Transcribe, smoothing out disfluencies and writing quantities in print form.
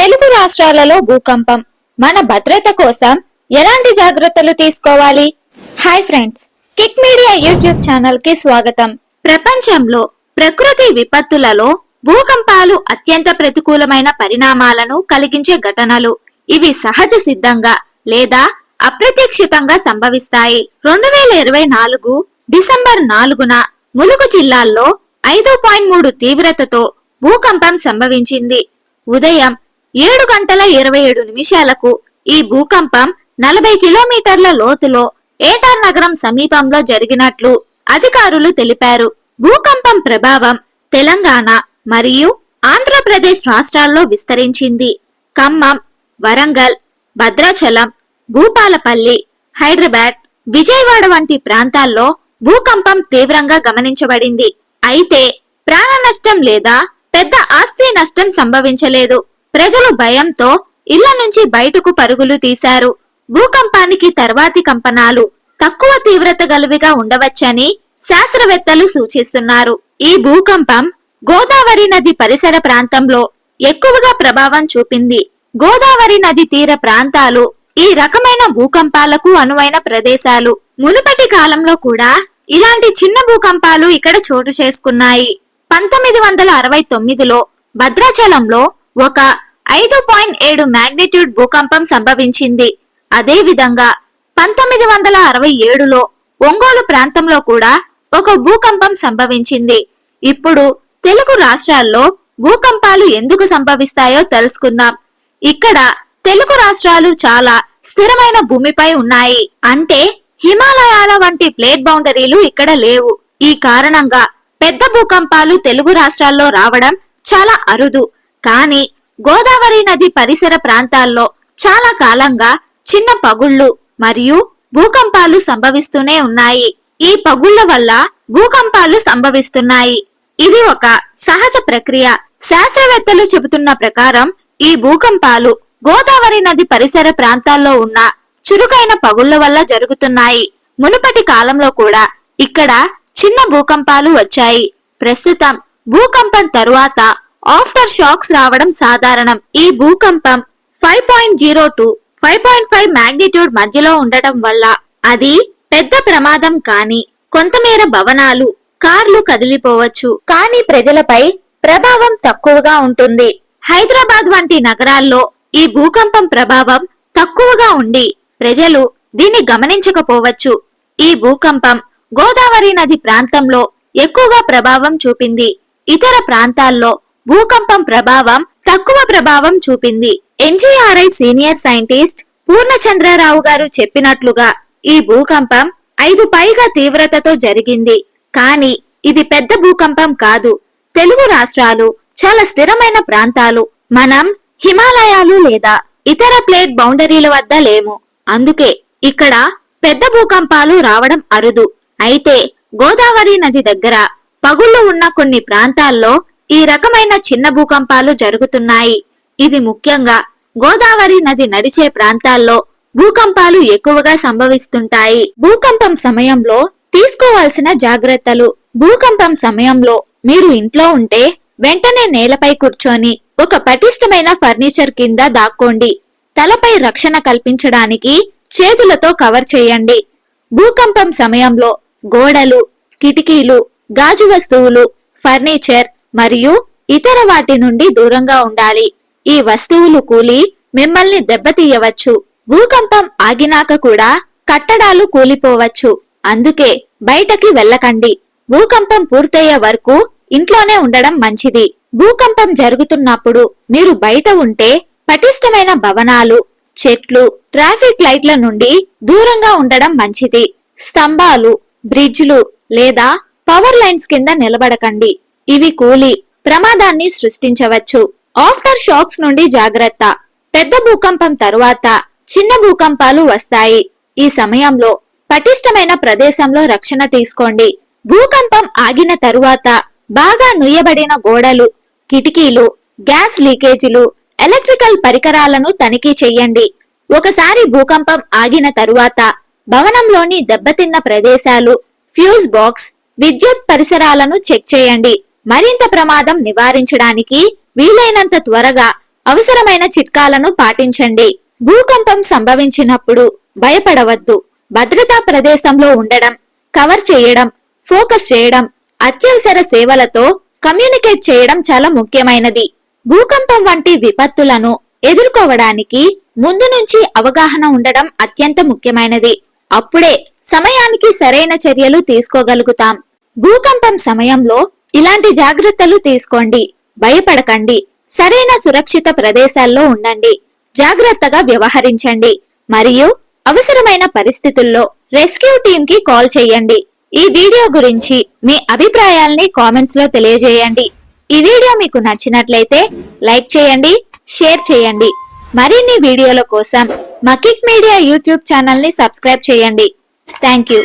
తెలుగు రాష్ట్రాలలో భూకంపం మన భద్రత కోసం ఎలాంటి జాగ్రత్తలు తీసుకోవాలి? Hi friends, kick media YouTube channel కి స్వాగతం. ప్రపంచంలో ప్రకృతి విపత్తులలో భూకంపాలు అత్యంత ప్రతికూలమైన పరిణామాలను కలిగించే ఘటనలు. ఇవి సహజ సిద్ధంగా లేదా అప్రత్యక్షితంగా సంభవిస్తాయి. 2024 డిసెంబర్ 4న ములుగు జిల్లాల్లో 5.3 తీవ్రతతో భూకంపం సంభవించింది. ఉదయం 7:27 ఈ భూకంపం 40 కిలోమీటర్ల లోతులో ఏటార్ నగరం సమీపంలో జరిగినట్లు అధికారులు తెలిపారు. భూకంపం ప్రభావం తెలంగాణ మరియు ఆంధ్రప్రదేశ్ రాష్ట్రాల్లో విస్తరించింది. ఖమ్మం, వరంగల్, భద్రాచలం, భూపాలపల్లి, హైదరాబాద్, విజయవాడ వంటి ప్రాంతాల్లో భూకంపం తీవ్రంగా గమనించబడింది. అయితే ప్రాణ నష్టం లేదా పెద్ద ఆస్తి నష్టం సంభవించలేదు. ప్రజలు భయంతో ఇళ్ల నుంచి బయటకు పరుగులు తీశారు. భూకంపానికి తర్వాతి కంపనాలు తక్కువ తీవ్రత గలవిగా ఉండవచ్చని శాస్త్రవేత్తలు సూచిస్తున్నారు. ఈ భూకంపం గోదావరి నది పరిసర ప్రాంతంలో ఎక్కువగా ప్రభావం చూపింది. గోదావరి నది తీర ప్రాంతాలు ఈ రకమైన భూకంపాలకు అనువైన ప్రదేశాలు. మునుపటి కాలంలో కూడా ఇలాంటి చిన్న భూకంపాలు ఇక్కడ చోటు చేసుకున్నాయి. 1969లో భద్రాచలంలో ఒక 5.7 మాగ్నిట్యూడ్ భూకంపం సంభవించింది. అదే విధంగా 1967లో ఒంగోలు ప్రాంతంలో కూడా ఒక భూకంపం సంభవించింది. ఇప్పుడు తెలుగు రాష్ట్రాల్లో భూకంపాలు ఎందుకు సంభవిస్తాయో తెలుసుకుందాం. ఇక్కడ తెలుగు రాష్ట్రాలు చాలా స్థిరమైన భూమిపై ఉన్నాయి. అంటే హిమాలయాల వంటి ప్లేట్ బౌండరీలు ఇక్కడ లేవు. ఈ కారణంగా పెద్ద భూకంపాలు తెలుగు రాష్ట్రాల్లో రావడం చాలా అరుదు. కానీ గోదావరి నది పరిసర ప్రాంతాల్లో చాలా కాలంగా చిన్న పగుళ్లు మరియు భూకంపాలు సంభవిస్తూనే ఉన్నాయి. ఈ పగుళ్ల వల్ల భూకంపాలు సంభవిస్తున్నాయి. ఇది ఒక సహజ ప్రక్రియ. శాస్త్రవేత్తలు చెబుతున్న ప్రకారం ఈ భూకంపాలు గోదావరి నది పరిసర ప్రాంతాల్లో ఉన్న చురుకైన పగుళ్ల వల్ల జరుగుతున్నాయి. మునుపటి కాలంలో కూడా ఇక్కడ చిన్న భూకంపాలు వచ్చాయి. ప్రస్తుతం భూకంపం తరువాత ఆఫ్టర్ షాక్స్ రావడం సాధారణం. ఈ భూకంపం 5.0 to 5.5 మాగ్నిట్యూడ్ మధ్యలో ఉండటం వల్ల అది పెద్ద ప్రమాదం కాని కొంతమేర భవనాలు, కార్లు కదిలిపోవచ్చు. కానీ ప్రజలపై ప్రభావం తక్కువగా ఉంటుంది. హైదరాబాద్ వంటి నగరాల్లో ఈ భూకంపం ప్రభావం తక్కువగా ఉండి ప్రజలు దీన్ని గమనించకపోవచ్చు. ఈ భూకంపం గోదావరి నది ప్రాంతంలో ఎక్కువగా ప్రభావం చూపింది. ఇతర ప్రాంతాల్లో భూకంపం ప్రభావం తక్కువ ప్రభావం చూపింది. ఎన్జీఆర్ఐ సీనియర్ సైంటిస్ట్ పూర్ణచంద్రరావు గారు చెప్పినట్లుగా ఈ భూకంపం 5 పైగా తీవ్రతతో జరిగింది. కానీ ఇది పెద్ద భూకంపం కాదు. తెలుగు రాష్ట్రాలు చాలా స్థిరమైన ప్రాంతాలు. మనం హిమాలయాలు లేదా ఇతర ప్లేట్ బౌండరీల వద్ద లేము. అందుకే ఇక్కడ పెద్ద భూకంపాలు రావడం అరుదు. అయితే గోదావరి నది దగ్గర పగుళ్లు ఉన్న కొన్ని ప్రాంతాల్లో ఈ రకమైన చిన్న భూకంపాలు జరుగుతున్నాయి. ఇది ముఖ్యంగా గోదావరి నది నడిచే ప్రాంతాల్లో భూకంపాలు ఎక్కువగా సంభవిస్తుంటాయి. భూకంపం సమయంలో తీసుకోవాల్సిన జాగ్రత్తలు. భూకంపం సమయంలో మీరు ఇంట్లో ఉంటే వెంటనే నేలపై కూర్చొని ఒక పటిష్టమైన ఫర్నిచర్ కింద దాక్కోండి. తలపై రక్షణ కల్పించడానికి చేతులతో కవర్ చేయండి. భూకంపం సమయంలో గోడలు, కిటికీలు, గాజు వస్తువులు, ఫర్నిచర్ మరియు ఇతర వాటి నుండి దూరంగా ఉండాలి. ఈ వస్తువులు కూలి మిమ్మల్ని దెబ్బతీయవచ్చు. భూకంపం ఆగినాక కూడా కట్టడాలు కూలిపోవచ్చు. అందుకే బయటకి వెళ్ళకండి. భూకంపం పూర్తయ్యే వరకు ఇంట్లోనే ఉండడం మంచిది. భూకంపం జరుగుతున్నప్పుడు మీరు బయట ఉంటే పటిష్టమైన భవనాలు, చెట్లు, ట్రాఫిక్ లైట్ల నుండి దూరంగా ఉండడం మంచిది. స్తంభాలు, బ్రిడ్జ్లు లేదా పవర్ లైన్స్ కింద నిలబడకండి. ఇవి కూలి ప్రమాదాన్ని సృష్టించవచ్చు. ఆఫ్టర్ షాక్స్ నుండి జాగ్రత్త. పెద్ద భూకంపం తరువాత చిన్న భూకంపాలు వస్తాయి. ఈ సమయంలో పటిష్టమైన ప్రదేశంలో రక్షణ తీసుకోండి. భూకంపం ఆగిన తరువాత బాగా నుయ్యబడిన గోడలు, కిటికీలు, గ్యాస్ లీకేజీలు, ఎలక్ట్రికల్ పరికరాలను తనిఖీ చెయ్యండి. ఒకసారి భూకంపం ఆగిన తరువాత భవనంలోని దెబ్బతిన్న ప్రదేశాలు, ఫ్యూజ్ బాక్స్, విద్యుత్ పరిసరాలను చెక్ చేయండి. మరింత ప్రమాదం నివారించడానికి వీలైనంత త్వరగా అవసరమైన చిట్కాలను పాటించండి. భూకంపం సంభవించినప్పుడు భయపడవద్దు. భద్రతా ప్రదేశంలో ఉండడం, కవర్ చేయడం, ఫోకస్ చేయడం, అత్యవసర సేవలతో కమ్యూనికేట్ చేయడం చాలా ముఖ్యమైనది. భూకంపం వంటి విపత్తులను ఎదుర్కోవడానికి ముందు నుంచి అవగాహన ఉండడం అత్యంత ముఖ్యమైనది. అప్పుడే సమయానికి సరైన చర్యలు తీసుకోగలుగుతాం. భూకంపం సమయంలో ఇలాంటి జాగ్రత్తలు తీసుకోండి. భయపడకండి. సరైన సురక్షిత ప్రదేశాల్లో ఉండండి. జాగ్రత్తగా వ్యవహరించండి మరియు అవసరమైన పరిస్థితుల్లో రెస్క్యూ టీమ్ కి కాల్ చేయండి. ఈ వీడియో గురించి మీ అభిప్రాయాల్ని కామెంట్స్ లో తెలియజేయండి. ఈ వీడియో మీకు నచ్చినట్లయితే లైక్ చేయండి, షేర్ చేయండి. మరిన్ని వీడియోల కోసం మా కిక్ మీడియా యూట్యూబ్ ఛానల్ ని సబ్స్క్రైబ్ చేయండి. Thank you.